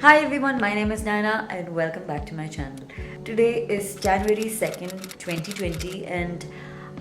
Hi everyone, my name is Naina and welcome back to my channel. Today is January 2nd, 2020 and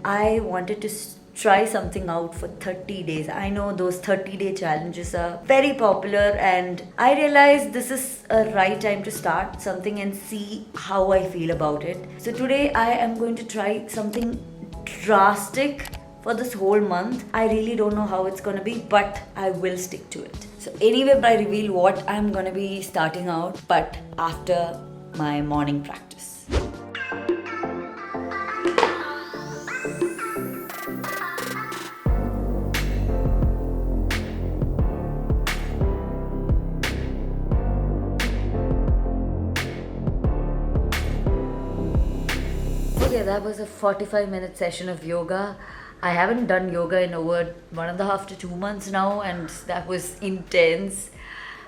I wanted to try something out for 30 days. I know those 30-day challenges are very popular and I realized this is a right time to start something and see how I feel about it. So today I am going to try something drastic for this whole month. I really don't know how it's gonna be, but I will stick to it. So anyway, I reveal what I'm gonna be starting out, but after my morning practice. Okay, that was a 45-minute session of yoga. I haven't done yoga in over 1.5 to 2 months now, and that was intense.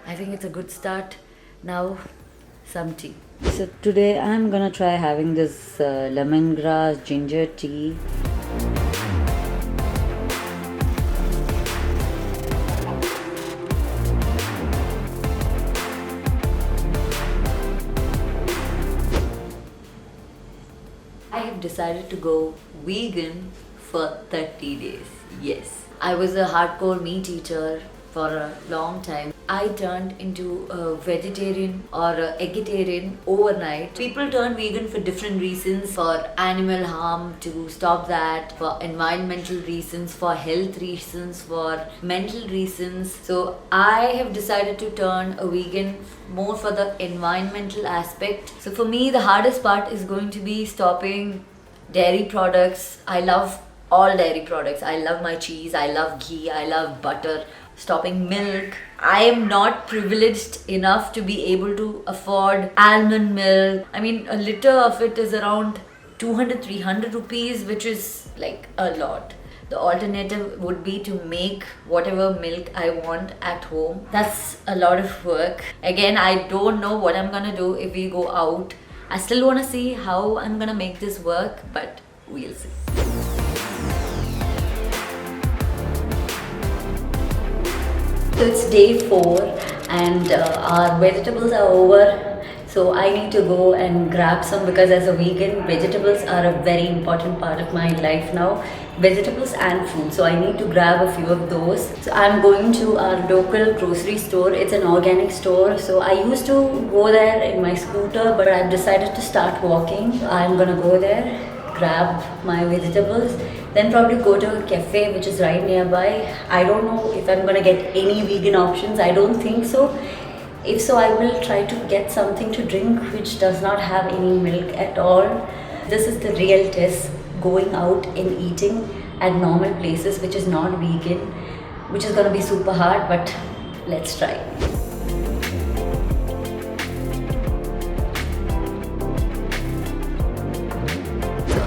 I think it's a good start. Now, some tea. So today I'm gonna try having this lemongrass ginger tea. I have decided to go vegan for 30 days. Yes. I was a hardcore meat eater for a long time. I turned into a vegetarian or a vegetarian overnight. People turn vegan for different reasons, for animal harm, to stop that, for environmental reasons, for health reasons, for mental reasons. So I have decided to turn a vegan more for the environmental aspect. So for me, the hardest part is going to be stopping dairy products. I love all dairy products. I love my cheese, I love ghee, I love butter. Stopping milk. I am not privileged enough to be able to afford almond milk. I mean, a liter of it is around 200-300 rupees, which is like a lot. The alternative would be to make whatever milk I want at home. That's a lot of work. Again, I don't know what I'm gonna do if we go out. I still wanna see how I'm gonna make this work, but we'll see. So it's day 4 and our vegetables are over. So I need to go and grab some because as a vegan, vegetables are a very important part of my life now. Vegetables and fruit. So I need to grab a few of those. So I'm going to our local grocery store. It's an organic store. So I used to go there in my scooter, but I've decided to start walking. I'm gonna go there, grab my vegetables, then probably go to a cafe which is right nearby. I don't know if I'm gonna get any vegan options. I don't think so. If so, I will try to get something to drink which does not have any milk at all. This is the real test, going out and eating at normal places which is not vegan, which is gonna be super hard, but let's try.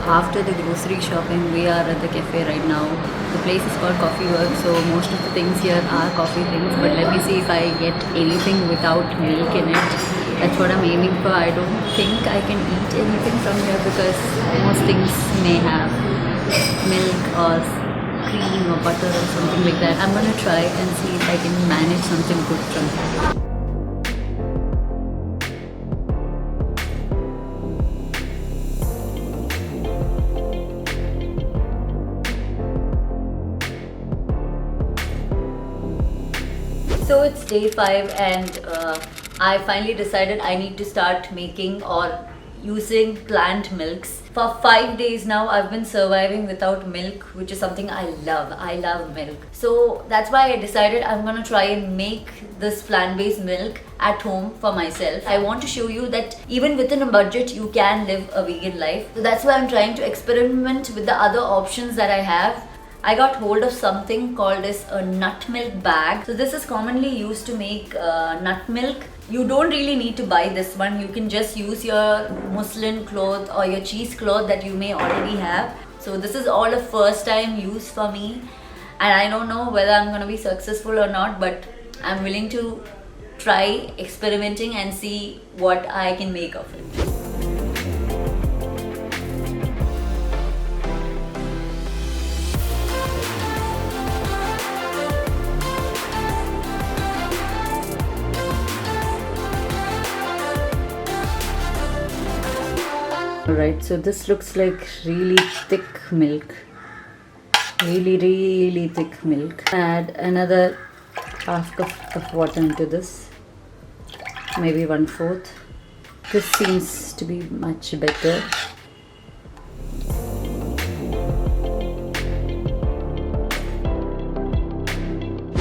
After the grocery shopping, we are at the cafe right now. The place is called Coffee Work, so most of the things here are coffee things, but let me see if I get anything without milk in it. That's what I'm aiming for. I don't think I can eat anything from here because most things may have milk or cream or butter or something like that. I'm gonna try and see if I can manage something good from here. So it's day 5 and I finally decided I need to start making or using plant milks. For 5 days now I've been surviving without milk, which is something I love. I love milk. So that's why I decided I'm gonna try and make this plant-based milk at home for myself. I want to show you that even within a budget you can live a vegan life. So that's why I'm trying to experiment with the other options that I have. I got hold of something called as a nut milk bag. So this is commonly used to make nut milk. You don't really need to buy this one. You can just use your muslin cloth or your cheesecloth that you may already have. So this is all a first time use for me. And I don't know whether I'm going to be successful or not, but I'm willing to try experimenting and see what I can make of it. Alright, so this looks like really thick milk. Really thick milk. Add another half cup of water into this. Maybe 1/4. This seems to be much better.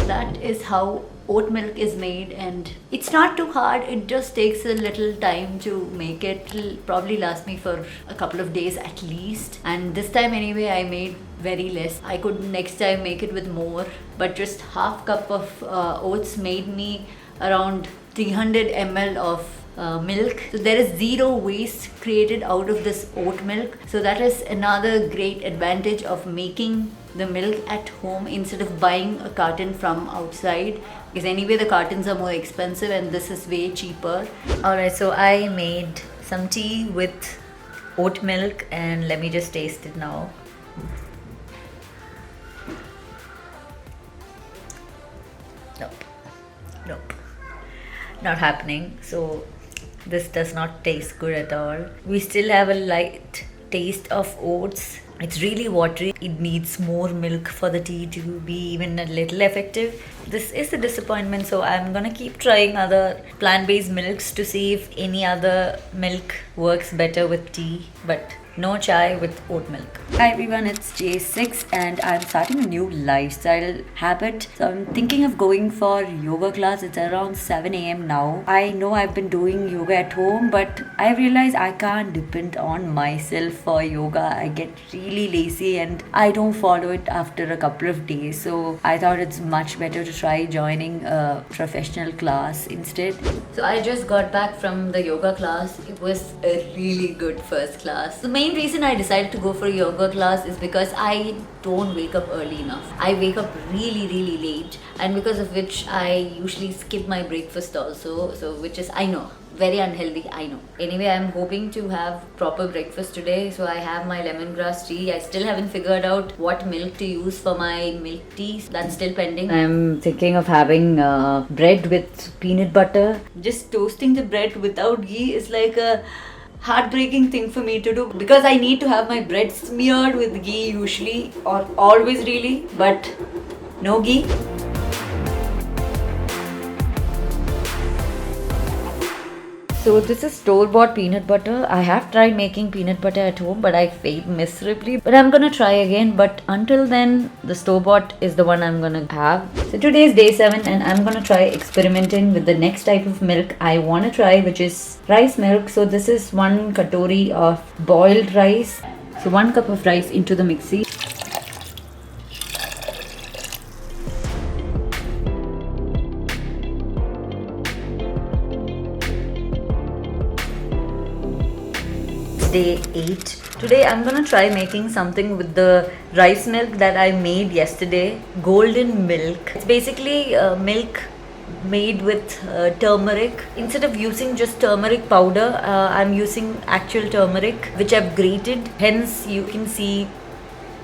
That is how oat milk is made, and it's not too hard. It just takes a little time to make it. It'll probably last me for a couple of days at least, and this time anyway I made very less. I could next time make it with more, but just half cup of oats made me around 300 ml of milk. So there is zero waste created out of this oat milk. So that is another great advantage of making the milk at home instead of buying a carton from outside, because anyway the cartons are more expensive and this is way cheaper. Alright, so I made some tea with oat milk and let me just taste it now. Nope, not happening. So this does not taste good at all. We still have a light taste of oats. It's really watery. It needs more milk for the tea to be even a little effective. This is a disappointment, so I'm gonna keep trying other plant-based milks to see if any other milk works better with tea, but no chai with oat milk. Hi everyone, it's J6 and I'm starting a new lifestyle habit. So I'm thinking of going for yoga class. It's around 7 a.m. now. I know I've been doing yoga at home, but I realize I can't depend on myself for yoga. I get really lazy and I don't follow it after a couple of days. So I thought it's much better to try joining a professional class instead. So I just got back from the yoga class. It was a really good first class. The main reason I decided to go for a yoga class is because I don't wake up early enough. I wake up really late, and because of which I usually skip my breakfast also, so which is, I know, very unhealthy, I know. Anyway, I'm hoping to have proper breakfast today. So I have my lemongrass tea. I still haven't figured out what milk to use for my milk tea. That's still pending. I'm thinking of having bread with peanut butter. Just toasting the bread without ghee is like a heartbreaking thing for me to do, because I need to have my bread smeared with ghee usually, or always really, but no ghee. So this is store-bought peanut butter. I have tried making peanut butter at home, but I failed miserably. But I'm gonna try again. But until then, the store-bought is the one I'm gonna have. So today is day 7 and I'm gonna try experimenting with the next type of milk I wanna try, which is rice milk. So this is 1 katori of boiled rice. So 1 cup of rice into the mixie. Day 8. Today I'm gonna try making something with the rice milk that I made yesterday. Golden milk. It's basically milk made with turmeric. Instead of using just turmeric powder, I'm using actual turmeric, which I've grated. Hence you can see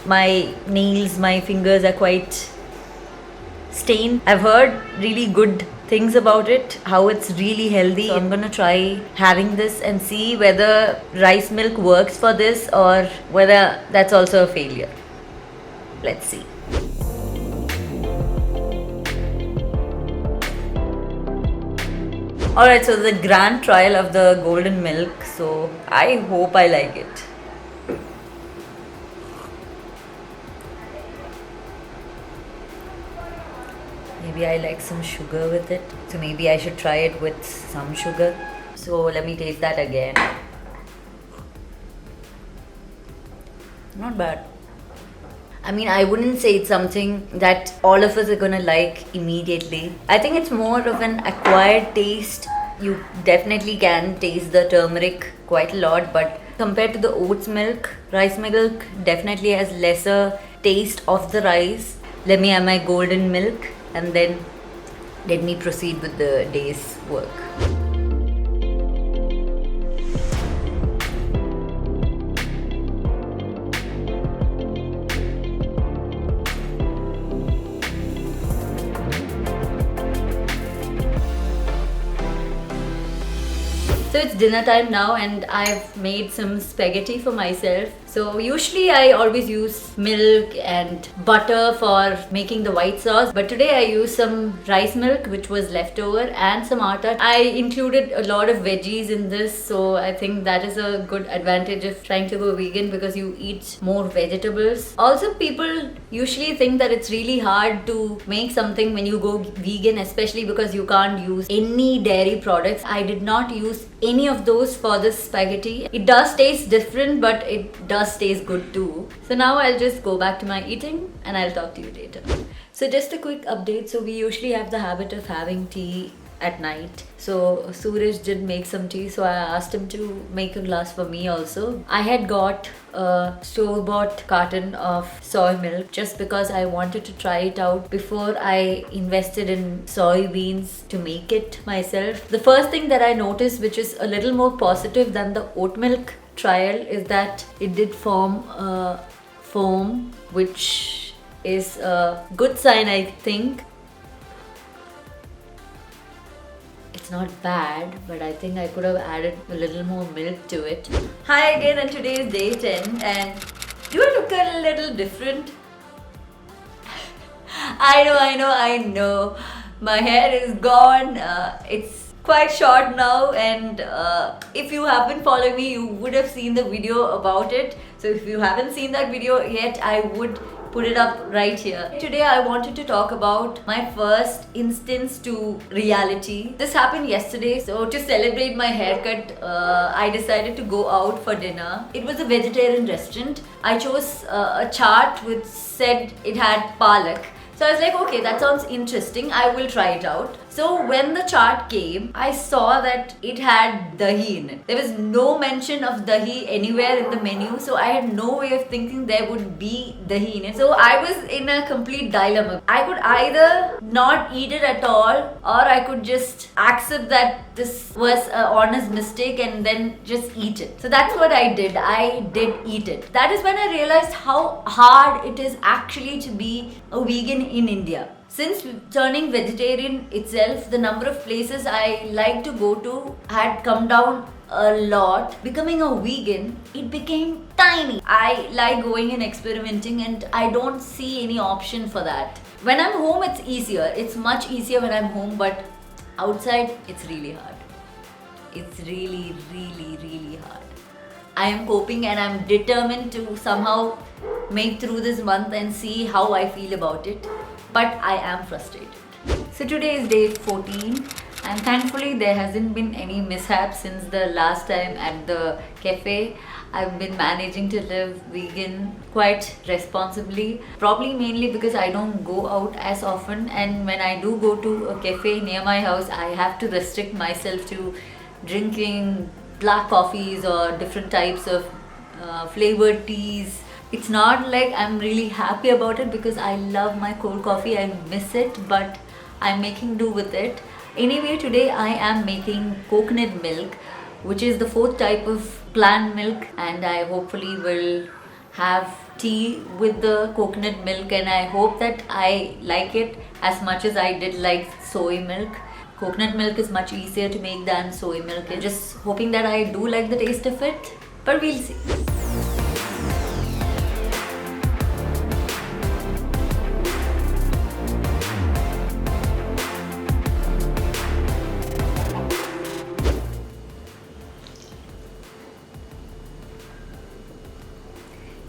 my nails, my fingers are quite stained. I've heard really good things about it, how it's really healthy. So I'm gonna try having this and see whether rice milk works for this or whether that's also a failure. Let's see. Alright, so the grand trial of the golden milk. So I hope I like it. Maybe I like some sugar with it. So maybe I should try it with some sugar. So let me taste that again. Not bad. I mean, I wouldn't say it's something that all of us are gonna like immediately. I think it's more of an acquired taste. You definitely can taste the turmeric quite a lot, but compared to the oats milk, rice milk definitely has lesser taste of the rice. Let me have my golden milk and then let me proceed with the day's work. So it's dinner time now and I've made some spaghetti for myself. So usually I always use milk and butter for making the white sauce, but today I used some rice milk which was leftover and some atta. I included a lot of veggies in this, so I think that is a good advantage of trying to go vegan because you eat more vegetables. Also, people usually think that it's really hard to make something when you go vegan, especially because you can't use any dairy products. I did not use any of those for this spaghetti. It does taste different, but it does taste good too. So now I'll just go back to my eating and I'll talk to you later. So just a quick update. So we usually have the habit of having tea at night. So Suraj did make some tea, so I asked him to make a glass for me also. I had got a store-bought carton of soy milk just because I wanted to try it out before I invested in soybeans to make it myself. The first thing that I noticed, which is a little more positive than the oat milk trial, is that it did form a foam, which is a good sign, I think. It's not bad, but I think I could have added a little more milk to it. Hi again, and today is day 10, and do I look a little different? I know. My hair is gone. It's quite short now, and if you have been following me, you would have seen the video about it. So if you haven't seen that video yet, I would put it up right here. Today I wanted to talk about my first instance to reality. This happened yesterday, so to celebrate my haircut, I decided to go out for dinner. It was a vegetarian restaurant. I chose a chart which said it had palak. So I was like, okay, that sounds interesting. I will try it out. So when the chart came, I saw that it had dahi in it. There was no mention of dahi anywhere in the menu. So I had no way of thinking there would be dahi in it. So I was in a complete dilemma. I could either not eat it at all, or I could just accept that this was an honest mistake and then just eat it. So that's what I did. I did eat it. That is when I realized how hard it is actually to be a vegan in India. Since turning vegetarian itself, the number of places I like to go to had come down a lot. Becoming a vegan, it became tiny. I like going and experimenting, and I don't see any option for that. When I'm home, it's easier. It's much easier when I'm home, but outside, it's really hard. It's really hard. I am coping and I'm determined to somehow make through this month and see how I feel about it. But I am frustrated. So today is day 14 and thankfully there hasn't been any mishap since the last time at the cafe. I've been managing to live vegan quite responsibly, probably mainly because I don't go out as often, and when I do go to a cafe near my house, I have to restrict myself to drinking black coffees or different types of flavored teas. It's not like I'm really happy about it because I love my cold coffee, I miss it, but I'm making do with it. Anyway, today I am making coconut milk, which is the fourth type of plant milk, and I hopefully will have tea with the coconut milk, and I hope that I like it as much as I did like soy milk. Coconut milk is much easier to make than soy milk. I'm just hoping that I do like the taste of it, but we'll see.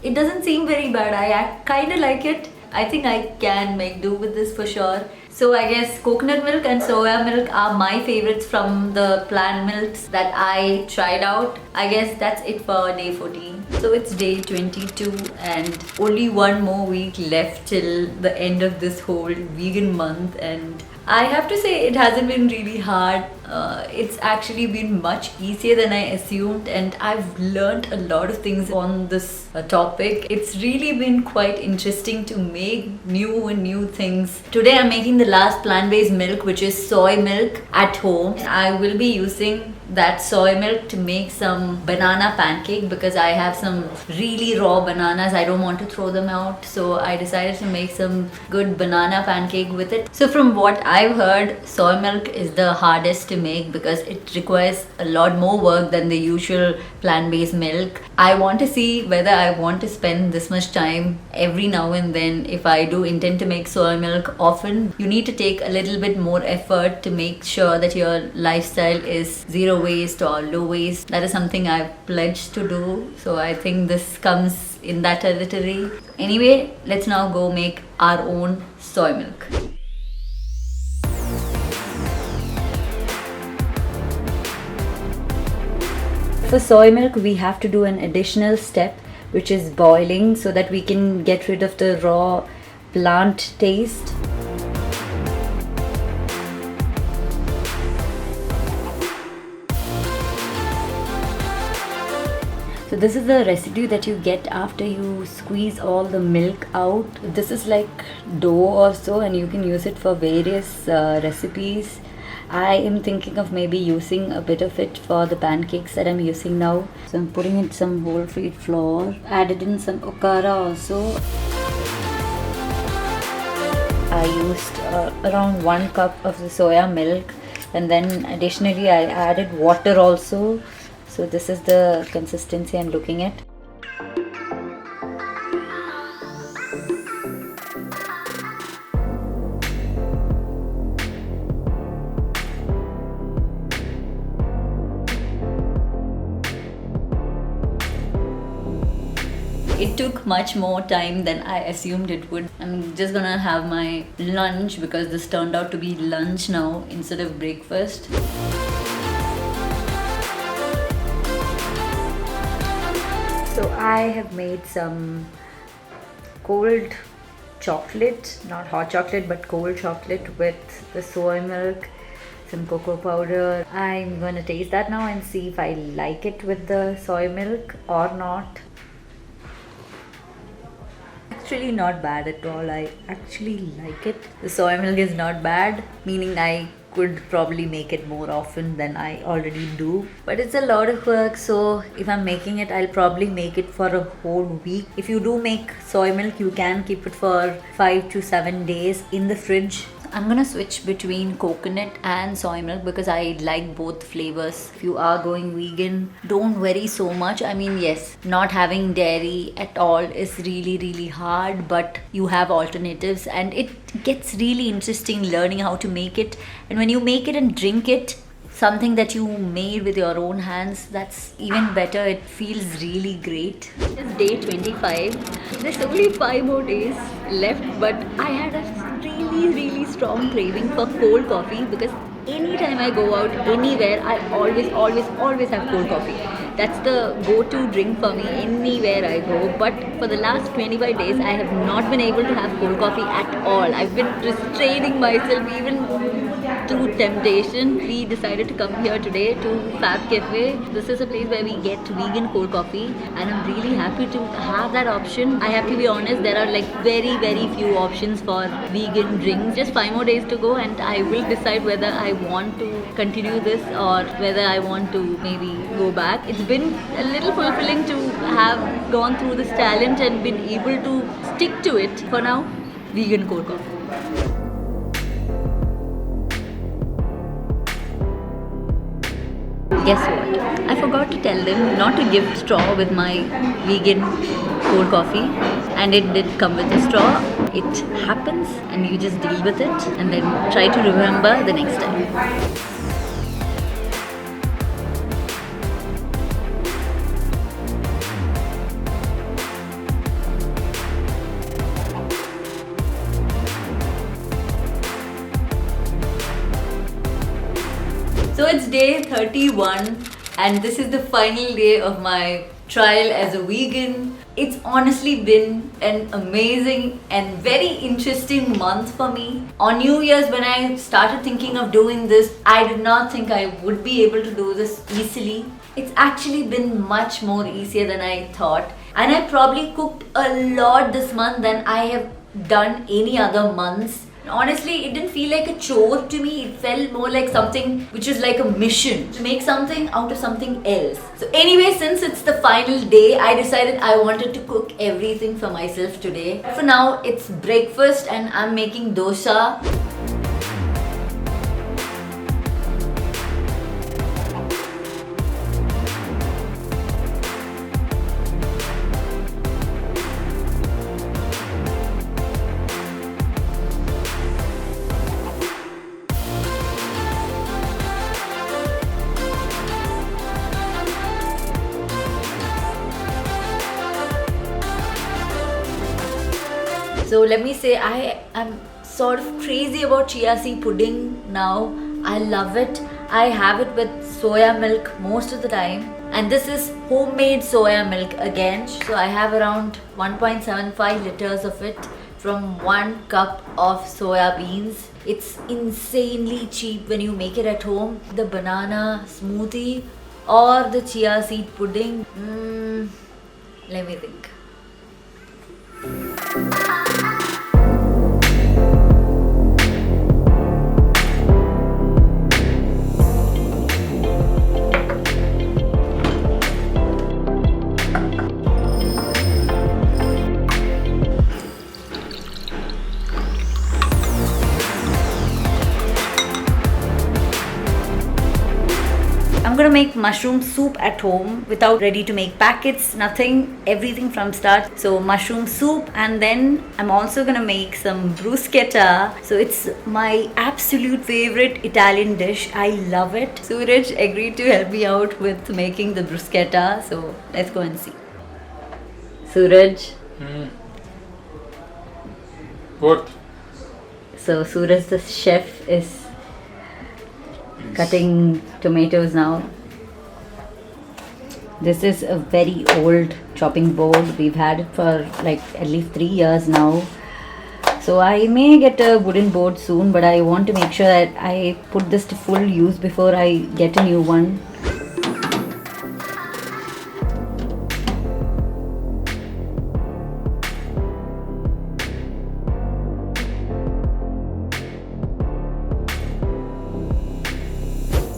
It doesn't seem very bad. I kind of like it. I think I can make do with this for sure. So I guess coconut milk and soya milk are my favorites from the plant milks that I tried out. I guess that's it for day 14. So it's day 22 and only one more week left till the end of this whole vegan month, and I have to say it hasn't been really hard. It's actually been much easier than I assumed, and I've learned a lot of things on this topic. It's really been quite interesting to make new things. Today I'm making the last plant-based milk, which is soy milk, at home. I will be using that soy milk to make some banana pancake because I have some really raw bananas. I don't want to throw them out, so I decided to make some good banana pancake with it. So from what I've heard, soy milk is the hardest to make because it requires a lot more work than the usual plant-based milk. I want to see whether I want to spend this much time every now and then. If I do intend to make soy milk often, you need to take a little bit more effort to make sure that your lifestyle is zero waste or low waste. That is something I've pledged to do, so I think this comes in that territory. Anyway, let's now go make our own soy milk. For soy milk, we have to do an additional step, which is boiling, so that we can get rid of the raw plant taste. So this is the residue that you get after you squeeze all the milk out. This is like dough or so, and you can use it for various recipes. I am thinking of maybe using a bit of it for the pancakes that I'm using now. So I'm putting in some whole wheat flour, added in some okara also. I used around 1 cup of the soya milk, and then additionally I added water also. So this is the consistency I'm looking at. It took much more time than I assumed it would. I'm just gonna have my lunch because this turned out to be lunch now instead of breakfast. So I have made some cold chocolate, not hot chocolate but cold chocolate with the soy milk, some cocoa powder. I'm gonna taste that now and see if I like it with the soy milk or not. Actually not bad at all. I actually like it. The soy milk is not bad, meaning I could probably make it more often than I already do, but it's a lot of work. So if I'm making it, I'll probably make it for a whole week. If you do make soy milk, you can keep it for 5 to 7 days in the fridge. I'm gonna switch between coconut and soy milk because I like both flavors. If you are going vegan, don't worry so much. I mean, yes, not having dairy at all is really hard, but you have alternatives, and it gets really interesting learning how to make it. And when you make it and drink it, something that you made with your own hands, that's even better. It feels really great. It's day 25. There's only 5 more days left, but I had a really strong craving for cold coffee because anytime I go out anywhere, I always have cold coffee. That's the go-to drink for me anywhere I go. But for the last 25 days, I have not been able to have cold coffee at all. I've been restraining myself even through temptation. We decided to come here today to Fab Cafe. This is a place where we get vegan cold coffee, and I'm really happy to have that option. I have to be honest, there are like very few options for vegan drinks. Just 5 more days to go, and I will decide whether I want to continue this or whether I want to maybe go back. It's been a little fulfilling to have gone through this challenge and been able to stick to it. For now, vegan cold coffee. Guess what? I forgot to tell them not to give straw with my vegan cold coffee, and it did come with a straw. It happens, and you just deal with it and then try to remember the next time. So it's day 31, and this is the final day of my trial as a vegan. It's honestly been an amazing and very interesting month for me. On New Year's, when I started thinking of doing this, I did not think I would be able to do this easily. It's actually been much more easier than I thought, and I probably cooked a lot this month than I have done any other months. Honestly, it didn't feel like a chore to me. It felt more like something which is like a mission to make something out of something else. So anyway, since it's the final day, I decided I wanted to cook everything for myself today. For now, it's breakfast and I'm making dosa. So let me say, I am sort of crazy about chia seed pudding now. I love it. I have it with soya milk most of the time. And this is homemade soya milk again. So I have around 1.75 liters of it from 1 cup of soya beans. It's insanely cheap when you make it at home. The banana smoothie or the chia seed pudding. Let me think. I'm gonna make mushroom soup at home without ready to make packets, nothing, everything from start. So mushroom soup, and then I'm also gonna make some bruschetta. So it's my absolute favorite Italian dish. I love it. Suraj agreed to help me out with making the bruschetta. So let's go and see. Suraj. What? So Suraj, the chef, is cutting tomatoes now. This is a very old chopping board. We've had it for like at least 3 years now. So I may get a wooden board soon, but I want to make sure that I put this to full use before I get a new one.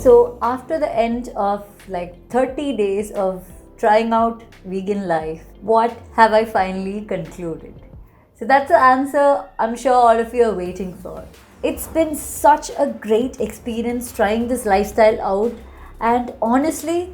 So after the end of like 30 days of trying out vegan life, what have I finally concluded? So that's the answer I'm sure all of you are waiting for. It's been such a great experience trying this lifestyle out, and honestly,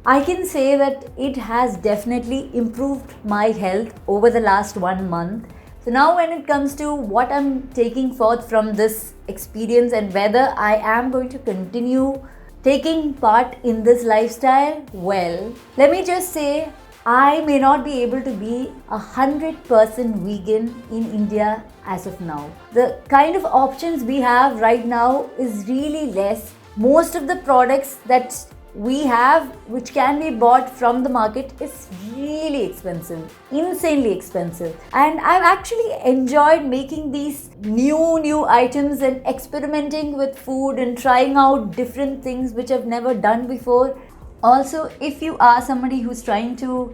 I can say that it has definitely improved my health over the last 1 month. So now when it comes to what I'm taking forth from this experience and whether I am going to continue taking part in this lifestyle, well, let me just say I may not be able to be 100% vegan in India as of now. The kind of options we have right now is really less. Most of the products that we have, which can be bought from the market, is really expensive, insanely expensive. And I've actually enjoyed making these new items and experimenting with food and trying out different things which I've never done before. Also, if you are somebody who's trying to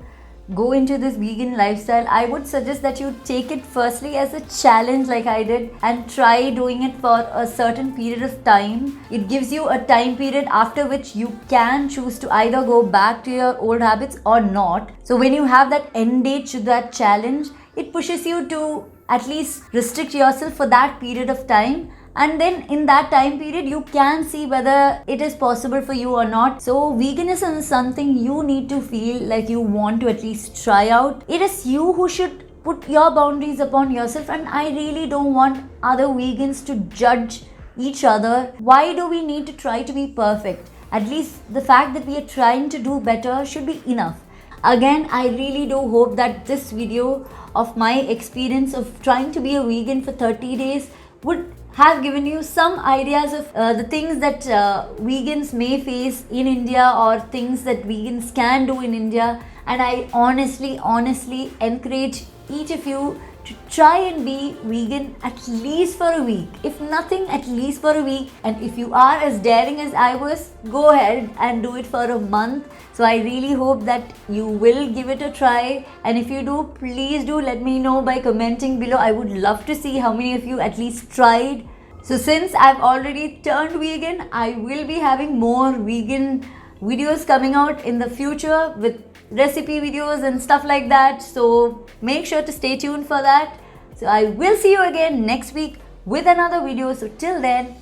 go into this vegan lifestyle, I would suggest that you take it firstly as a challenge like I did and try doing it for a certain period of time. It gives you a time period after which you can choose to either go back to your old habits or not. So when you have that end date to that challenge, it pushes you to at least restrict yourself for that period of time. And then in that time period, you can see whether it is possible for you or not. So veganism is something you need to feel like you want to at least try out. It is you who should put your boundaries upon yourself, and I really don't want other vegans to judge each other. Why do we need to try to be perfect? At least the fact that we are trying to do better should be enough. Again, I really do hope that this video of my experience of trying to be a vegan for 30 days would have given you some ideas of the things that vegans may face in India or things that vegans can do in India. And I honestly encourage each of you to try and be vegan at least for a week. If nothing, at least for a week. And if you are as daring as I was, go ahead and do it for a month. So I really hope that you will give it a try. And if you do, please do let me know by commenting below. I would love to see how many of you at least tried. So since I've already turned vegan, I will be having more vegan videos coming out in the future with recipe videos and stuff like that. So make sure to stay tuned for that. So I will see you again next week with another video. So till then,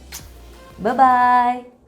bye bye.